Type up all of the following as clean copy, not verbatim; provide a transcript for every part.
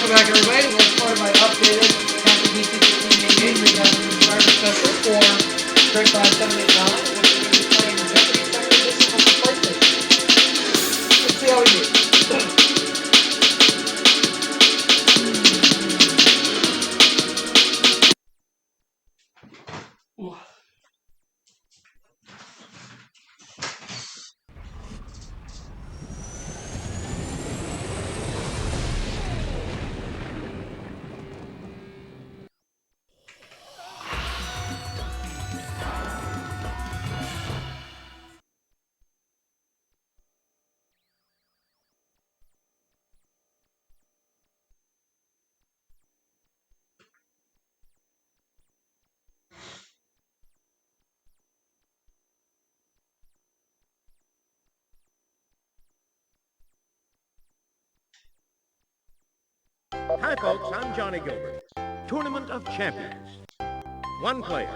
Welcome back, everybody. We're part of my updated MathewV21688 Starter Special for Grapebuy789, which we're going to be playing the Jeopardy Second Edition on the PlayStation. Let's see how we do. Hi folks, I'm Johnny Gilbert. Tournament of Champions. One player.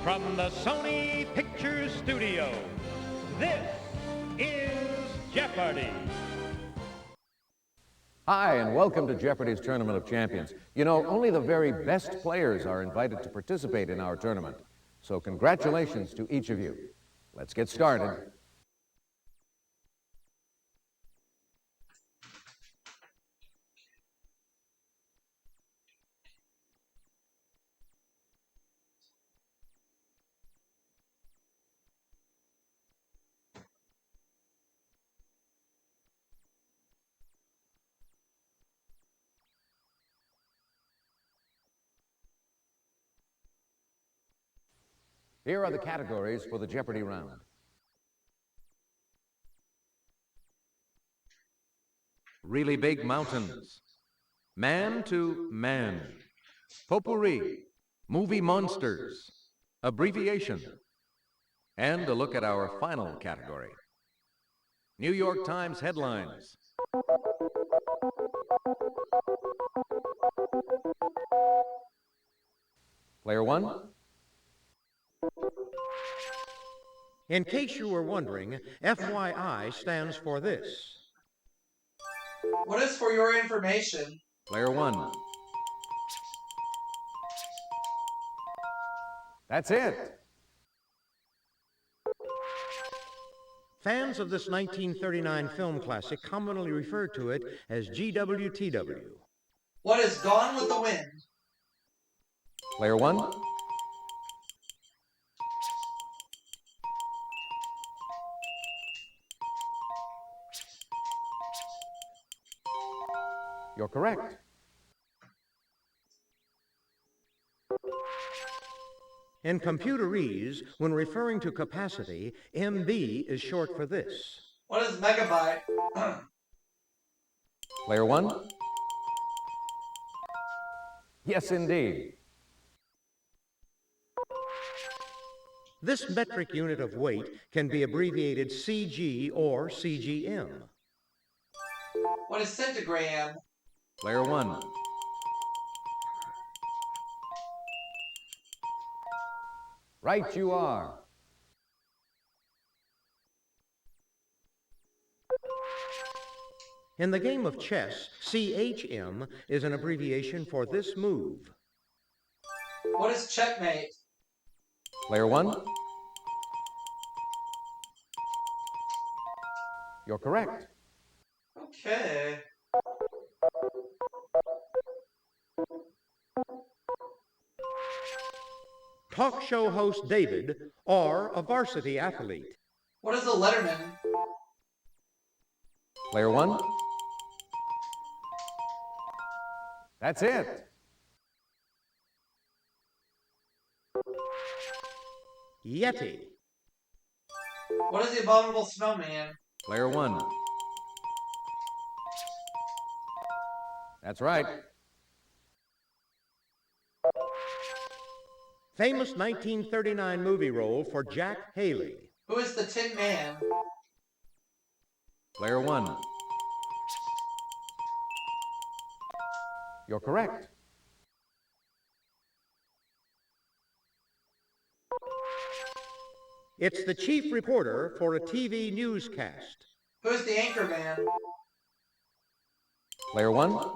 From the Sony Pictures Studio, this is Jeopardy! Hi, and welcome to Jeopardy's Tournament of Champions. You know, only the very best players are invited to participate in our tournament. So congratulations to each of you. Let's get started. Here are the categories for the Jeopardy round. Really big mountains. Man to man. Potpourri. Movie monsters. Abbreviation. And a look at our final category. New York Times headlines. Player one. In case you were wondering, FYI stands for this. What is for your information? Player one. That's it. Fans of this 1939 film classic commonly refer to it as GWTW. What is Gone with the Wind? Player one. You're correct. In computerese, when referring to capacity, MB is short for this. What is megabyte? Player one. Yes, indeed. This metric unit of weight can be abbreviated CG or CGM. What is centigram? Player one. Right you are. In the game of chess, CHM is an abbreviation for this move. What is checkmate? Player one. You're correct. Okay. Talk show host David, or a varsity athlete. What is a letterman? Player one. That's it. Yeti. What is the abominable snowman? Player one. That's right. Famous 1939 movie role for Jack Haley. Who is the Tin Man? Player one. You're correct. It's the chief reporter for a TV newscast. Who's the anchor man? Player one.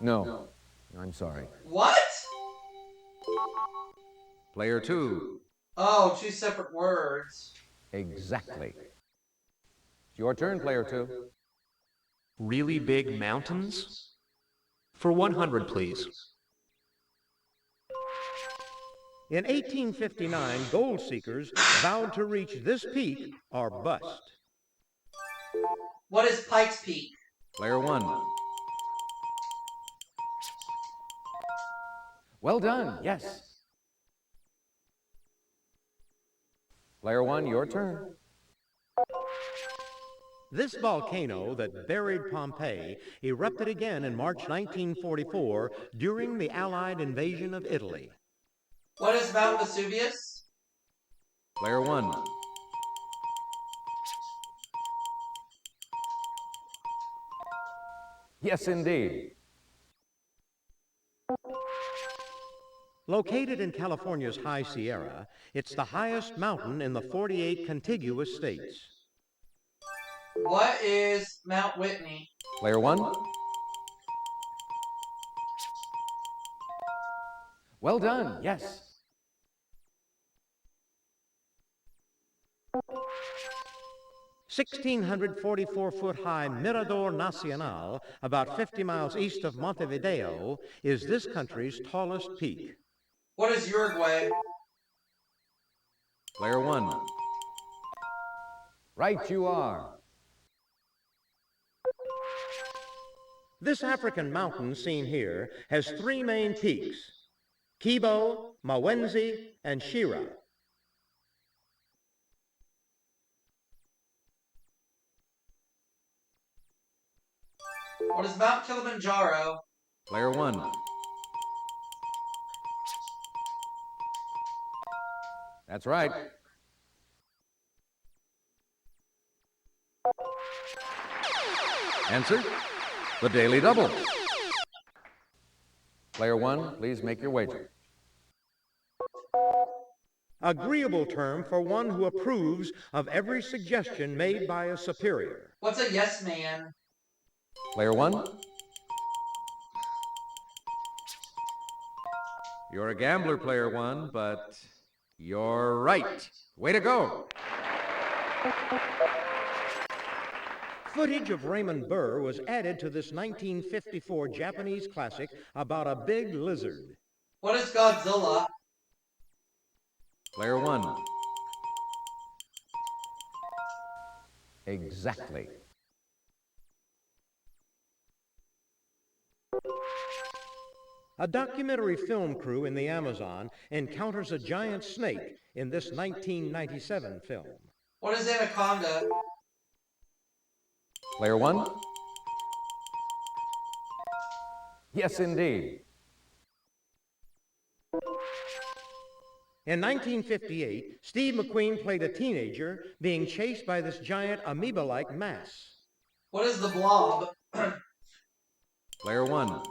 No, I'm sorry. What? Player two. Oh, two separate words. Exactly. It's your turn, player two. Really big mountains? For 100, please. In 1859, gold seekers vowed to reach this peak or bust. What is Pikes Peak? Player one. Well done, yes. Player one, your turn. This volcano that buried Pompeii erupted again in March 1944 during the Allied invasion of Italy. What is Mount Vesuvius? Player one. Yes, indeed. Located in California's High Sierra, it's the highest mountain in the 48 contiguous states. What is Mount Whitney? Player one. Well done, yes. The 1,644-foot-high Mirador Nacional, about 50 miles east of Montevideo, is this country's tallest peak. What is Uruguay? Player one. Right you are. This African mountain seen here has three main peaks: Kibo, Mawenzi, and Shira. What is Mount Kilimanjaro? Player one. That's right. Answer: the Daily Double. Player one, please make your wager. Agreeable term for one who approves of every suggestion made by a superior. What's a yes man? Player one. You're a gambler, player one, but you're right. Way to go. Footage of Raymond Burr was added to this 1954 Japanese classic about a big lizard. What is Godzilla? Player one. Exactly. A documentary film crew in the Amazon encounters a giant snake in this 1997 film. What is Anaconda? Player one. Yes, indeed. In 1958, Steve McQueen played a teenager being chased by this giant amoeba-like mass. What is the Blob? Player one.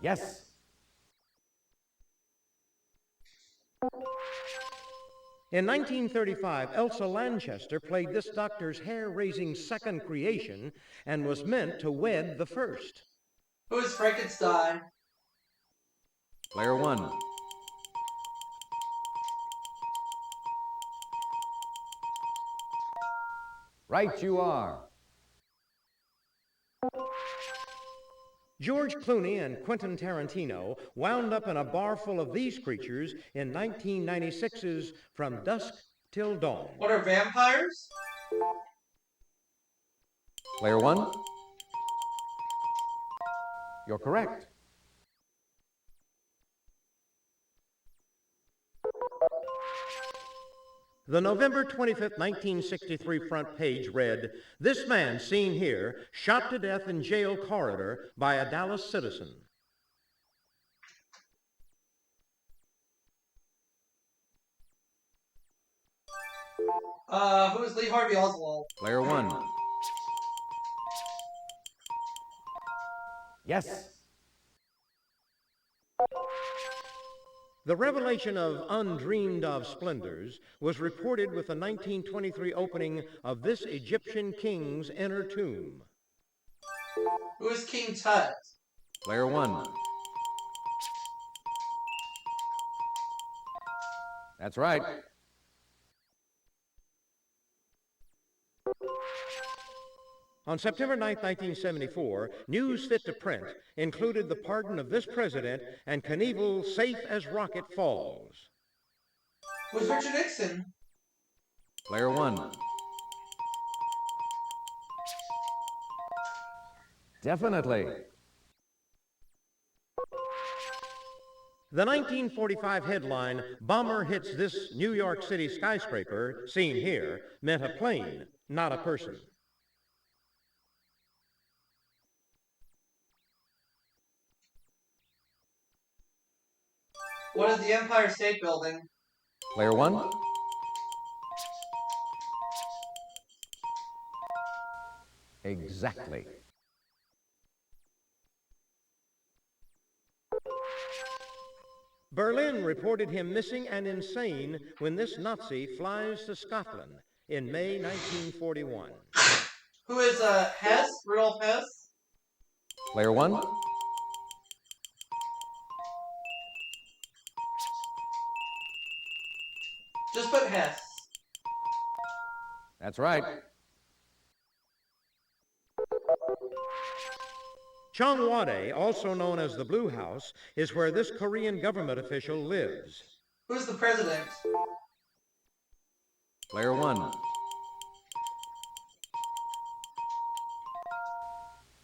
Yes. In 1935, Elsa Lanchester played this doctor's hair-raising second creation and was meant to wed the first. Who is Frankenstein? Player one. Right you are. George Clooney and Quentin Tarantino wound up in a bar full of these creatures in 1996's From Dusk Till Dawn. What are vampires? Player one. You're correct. The November 25th, 1963 front page read, "This man seen here shot to death in jail corridor by a Dallas citizen." Who is Lee Harvey Oswald? Player one. Yes. The revelation of undreamed-of splendors was reported with the 1923 opening of this Egyptian king's inner tomb. Who is King Tut? Player 1. That's right. On September 9, 1974, news fit to print included the pardon of this president and Knievel safe as rocket falls. Who is Richard Nixon? Player 1. Definitely. The 1945 headline, "Bomber hits this New York City skyscraper," seen here, meant a plane, not a person. What is the Empire State Building? Player 1. Exactly. Berlin reported him missing and insane when this Nazi flies to Scotland in May 1941. Who is Hess? Rudolf Hess? Player 1. Just put Hess. That's right. Cheongwade, also known as the Blue House, is where this Korean government official lives. Who's the president? Player 1.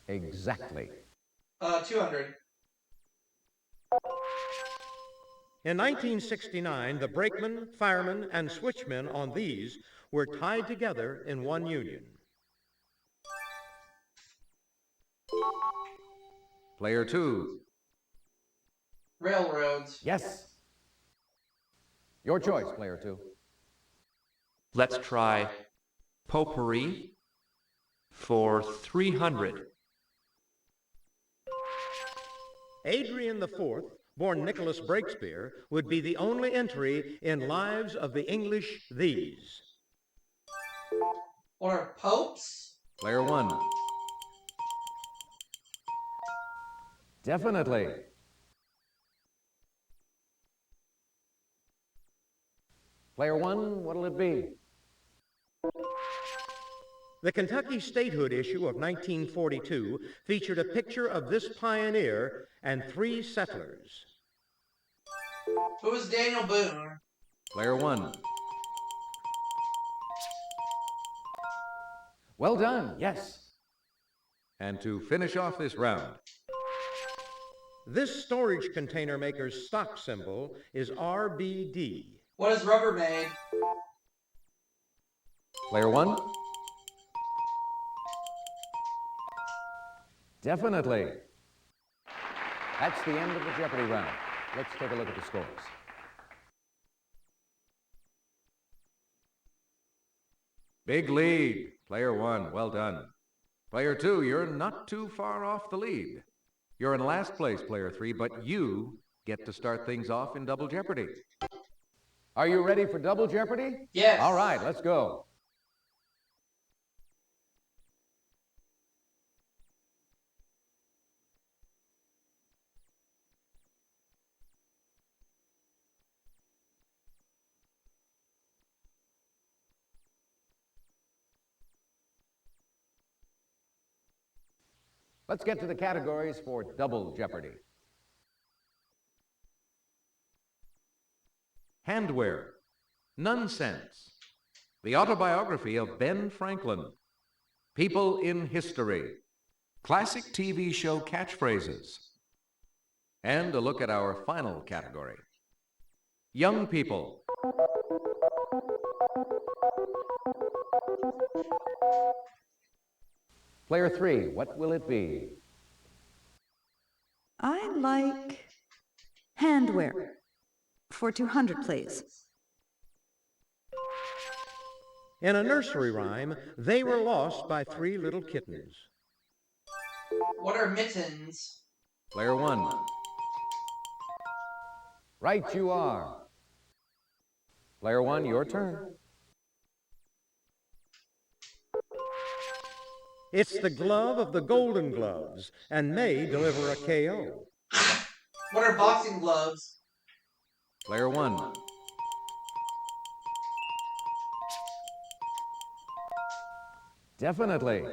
Exactly. 200. In 1969, the brakemen, firemen, and switchmen on these were tied together in one union. Player 2. Railroads. Yes. Your choice, Player 2. Let's try potpourri for 300. Adrian IV, born Nicholas Breakspear, would be the only entry in Lives of the English These. What are popes? Player 1. Definitely. Player 1, what'll it be? The Kentucky statehood issue of 1942 featured a picture of this pioneer and 3 settlers. Who is Daniel Boone? Player 1. Well done, yes. And to finish off this round, This storage container maker's stock symbol is RBD. What is Rubbermaid? Player 1. Definitely. That's the end of the Jeopardy round. Let's take a look at the scores. Big lead. Player 1, well done. Player 2, you're not too far off the lead. You're in last place, Player 3, but you get to start things off in Double Jeopardy. Are you ready for Double Jeopardy? Yes. All right, let's go. Let's get to the categories for Double Jeopardy. Handwear, Nonsense, the autobiography of Ben Franklin, People in History, Classic TV show catchphrases. and a look at our final category. Young people. Player 3, what will it be? I like handwear for 200, please. In a nursery rhyme, they were lost by 3 little kittens. What are mittens? Player 1. Right you are. Player 1, your turn. It's the glove of the Golden Gloves and may deliver a KO. What are boxing gloves? Player 1. Definitely.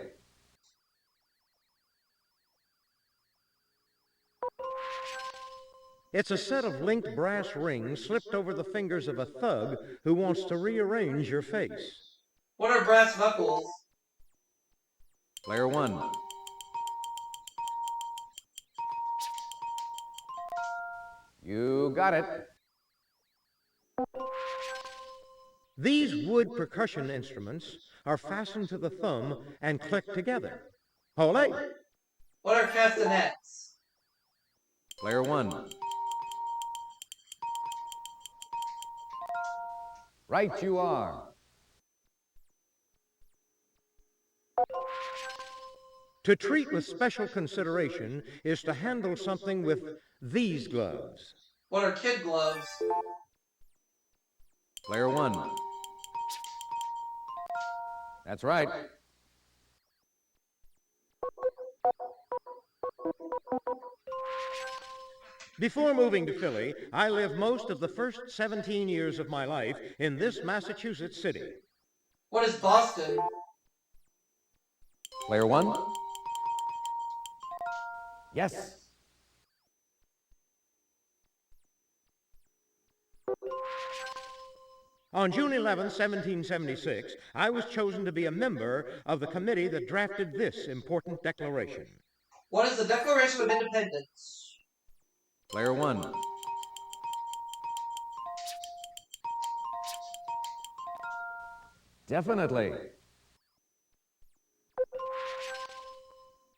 It's a set of linked brass rings slipped over the fingers of a thug who wants to rearrange your face. What are brass knuckles? Player 1. You got it. These wood percussion instruments are fastened to the thumb and click together. Ole! What are castanets? Player 1. Right you are. To treat with special consideration is to handle something with these gloves. What are kid gloves? Player 1. That's right. Before moving to Philly, I lived most of the first 17 years of my life in this Massachusetts city. What is Boston? Player 1. Yes. On June 11, 1776, I was chosen to be a member of the committee that drafted this important declaration. What is the Declaration of Independence? Player 1. Definitely.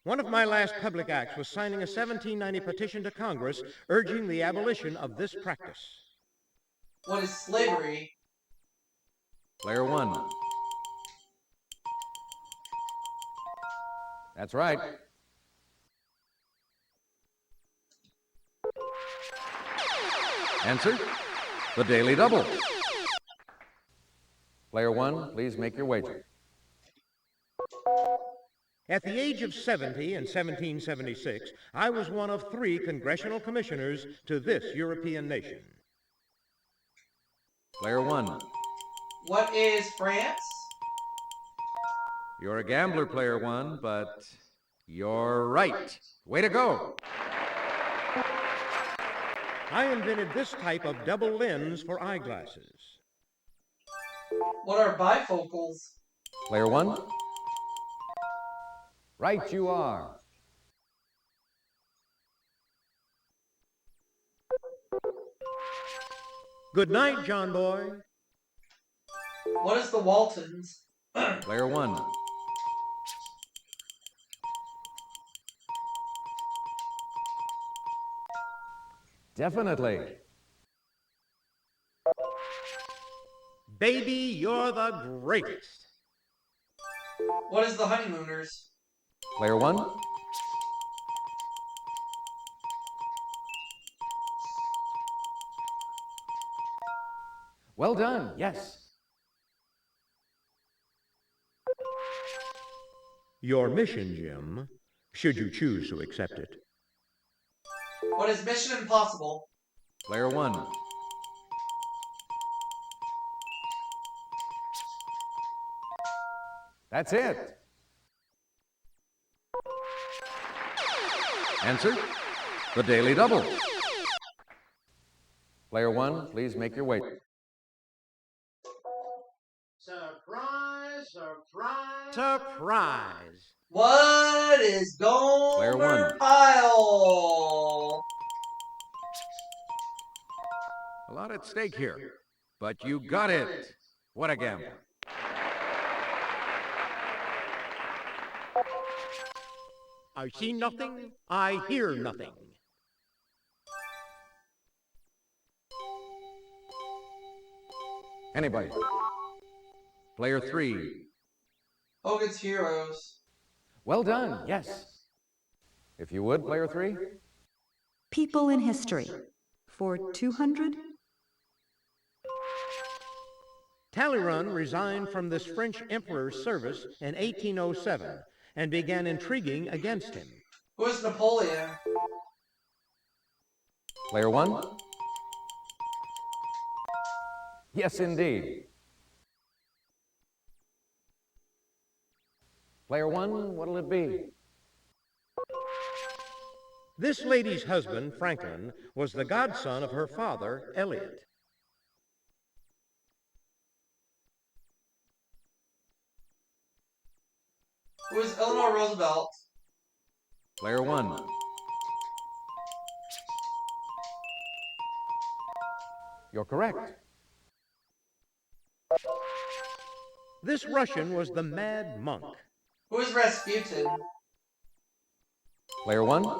One of my last public acts was signing a 1790 petition to Congress urging the abolition of this practice. What is slavery? Player 1. That's right. Answer: the Daily Double. Player 1, please make your wager. At the age of 70 in 1776, I was one of 3 congressional commissioners to this European nation. Player 1. What is France? You're a gambler, Player 1, but you're right. Way to go. I invented this type of double lens for eyeglasses. What are bifocals? Player 1. Right you are. Good night, John Boy. What is the Waltons? Player 1. Definitely. Baby, you're the greatest. What is the Honeymooners? Player 1. Well done, yes. Your mission, Jim, should you choose to accept it. What is Mission Impossible? Player 1. That's it. Answer: the Daily Double. Player 1, please make your wager. Surprise, surprise, surprise. What is Player Gomer 1. Pyle? A lot at stake here, but you got it. What a gamble. I see nothing, I hear nothing. Anybody? Player 3. Hogan's Heroes. Well done, yes. If you would, player 3. People in history. For 200? Talleyrand resigned from this French emperor's service in 1807 and began intriguing against him. Who is Napoleon? Player 1. Yes, indeed. Player 1, what'll it be? This lady's husband, Franklin, was the godson of her father, Eliot. Who is Eleanor Roosevelt? Player 1. You're correct. This Russian was the Mad Monk. Who is Rasputin? Player 1.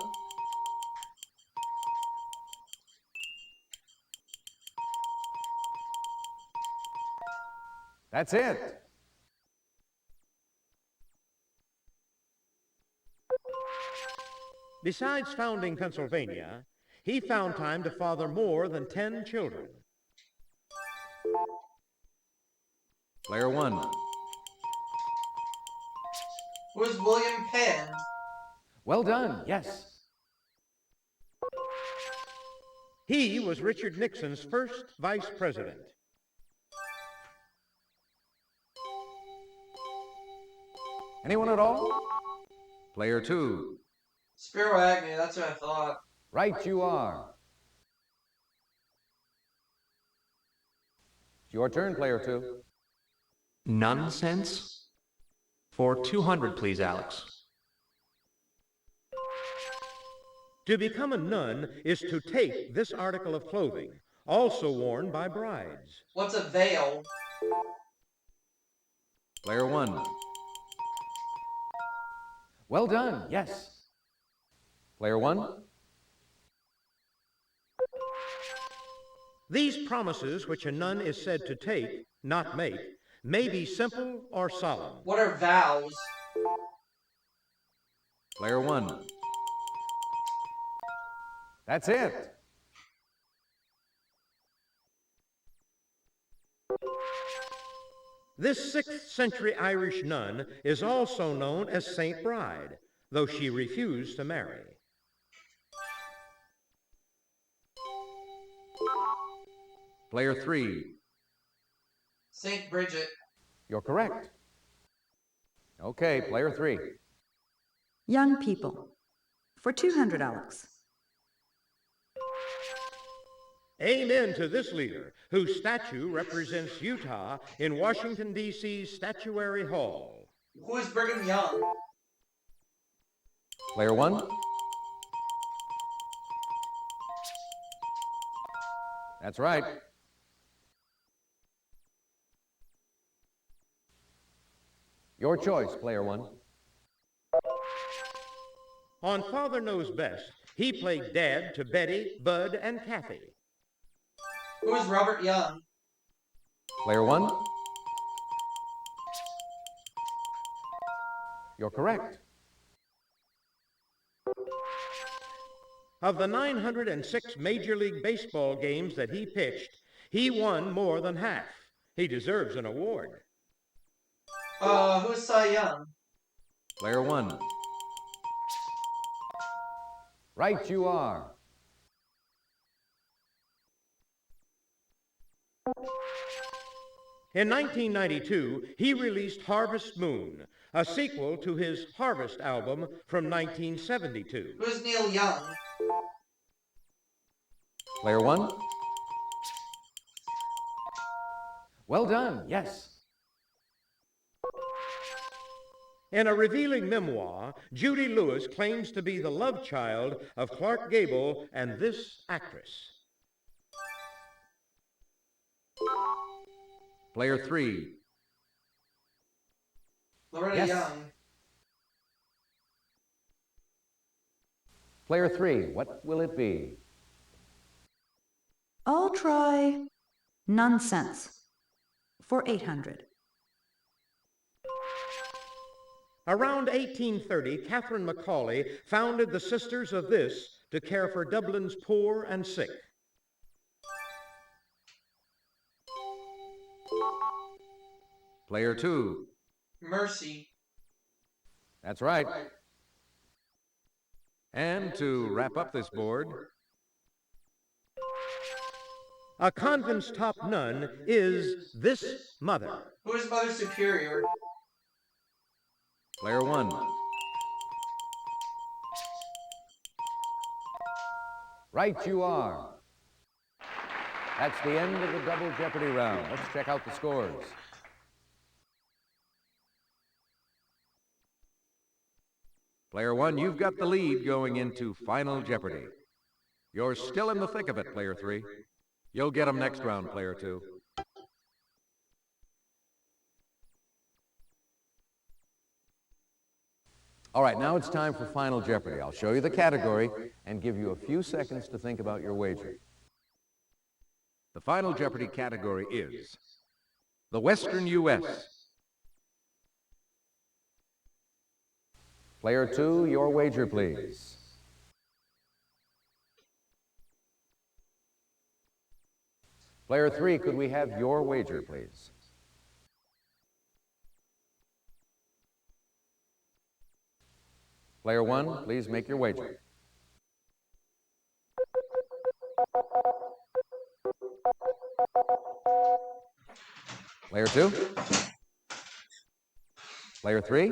That's it. Besides founding Pennsylvania, he found time to father more than 10 children. Player 1. Who is William Penn? Well done, yes. He was Richard Nixon's first vice president. Anyone at all? Player 2. Spiro Agnew, that's what I thought. Right you are. It's your turn, player 2. Nonsense? For 200, please, Alex. To become a nun is to take this article of clothing, also worn by brides. What's a veil? Player 1. Well done, yes. Player 1. These promises which a nun is said to take, not make, may be simple or solemn. What are vows? Player 1. That's it. This 6th century Irish nun is also known as Saint Bride, though she refused to marry. Player 3. Saint Bridget. You're correct. Okay, player 3. Young people. For 200, Alex. Amen to this leader, whose statue represents Utah in Washington, D.C.'s Statuary Hall. Who is Brigham Young? Player 1. That's right. Your choice, player 1. On Father Knows Best, he played Dad to Betty, Bud, and Kathy. Who is Robert Young? Player 1. You're correct. Of the 906 Major League Baseball games that he pitched, he won more than half. He deserves an award. Who is Cy Young? Player 1. Right you are. In 1992, he released Harvest Moon, a sequel to his Harvest album from 1972. Who is Neil Young? Player 1. Well done, yes. In a revealing memoir, Judy Lewis claims to be the love child of Clark Gable and this actress. Player 3. Loretta Yes. Young. Player 3, what will it be? I'll try nonsense. For 800. Around 1830, Catherine Macaulay founded the Sisters of This to care for Dublin's poor and sick. Player 2. Mercy. That's right. And to wrap up this board, A convent's top nun is this mother. Who is Mother Superior? Player 1. Right you are. That's the end of the double Jeopardy round. Let's check out the scores. Player 1, you've got the lead going into Final Jeopardy. You're still in the thick of it, Player 3. You'll get them next round, Player 2. All right, now it's time for Final Jeopardy. I'll show you the category and give you a few seconds to think about your wager. The Final Jeopardy category is the Western U.S. Player 2, your wager, please. Player 3, could we have your wager, please? Player 1, please make your wager. Player 2? Player 3?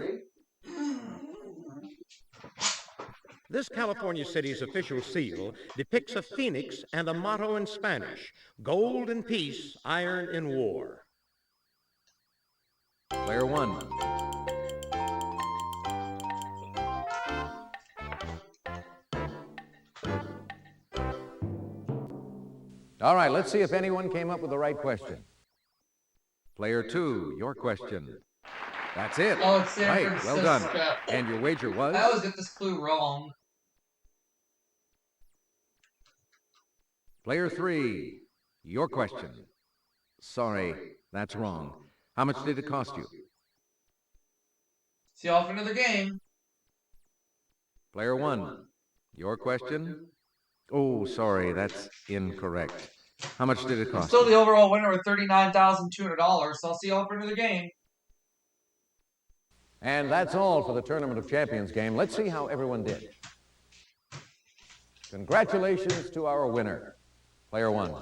This California city's official seal depicts a phoenix and a motto in Spanish: gold in peace, iron in war. Player 1. All right, let's see if anyone came up with the right question. Player 2, your question. That's it. Oh, it's San Right, well done. Francisco. And your wager was? I always get this clue wrong. Player 3, your question. Sorry, that's wrong. How much did it cost you? See you all for another game. Player 1, your question. Oh, sorry, that's incorrect. How much did it cost Still you? the overall winner with $39,200, so I'll see you all for another game. And that's all for the Tournament of Champions game. Let's see how everyone did. Congratulations to our winner, Player 1.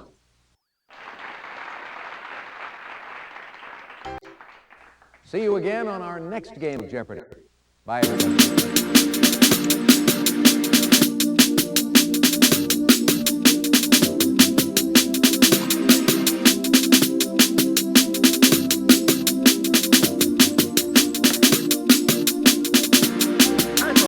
See you again on our next game of Jeopardy! Bye, everybody.